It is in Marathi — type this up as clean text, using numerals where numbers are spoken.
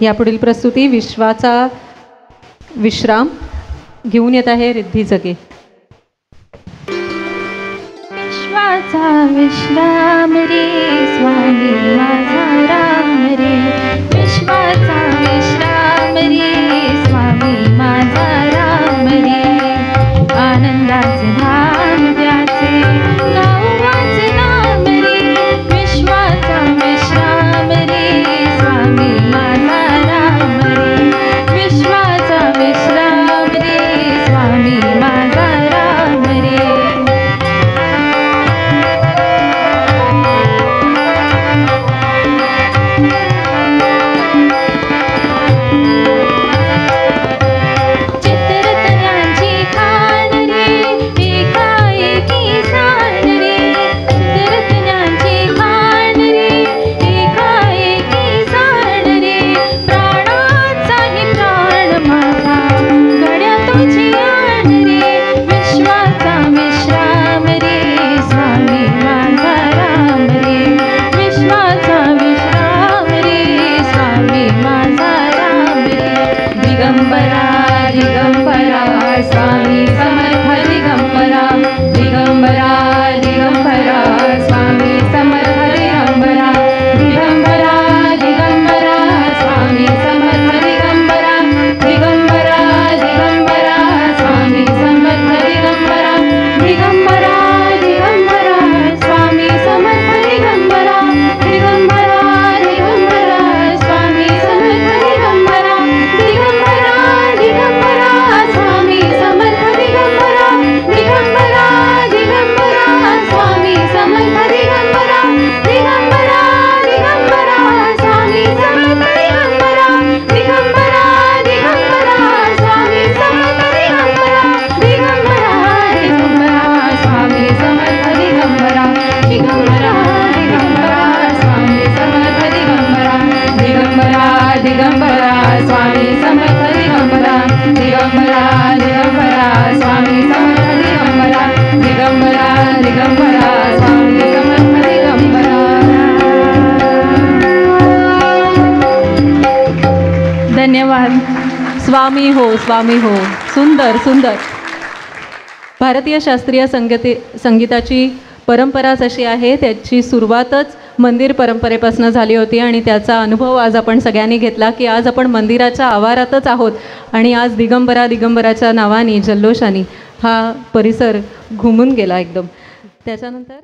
यापुढील प्रस्तुती विश्वाचा विश्राम घेऊन येत आहे रिद्धी जगे. विश्वाचा विश्राम रे स्वामी माझा राम रे, विश्वाचा विश्राम रे स्वामी माझा राम रे, आनंदाचे धाम त्याचे नावाचे नाम रे, विश्वाचा विश्राम रे स्वामी माझा राम रे, विश्वाचा विश्राम रे स्वामी माझा राम रे. धन्यवाद. स्वामी हो, स्वामी हो. सुंदर सुंदर. भारतीय शास्त्रीय संगीताची परंपराच अशी आहे, त्याची सुरुवातच मंदिर परंपरेपासून झाली होती आणि त्याचा अनुभव आज आपण सगळ्यांनी घेतला की आज आपण मंदिराच्या आवारातच आहोत आणि आज दिगंबराच्या नावाने जल्लोषाने हा परिसर घुमून गेला एकदम. त्याच्यानंतर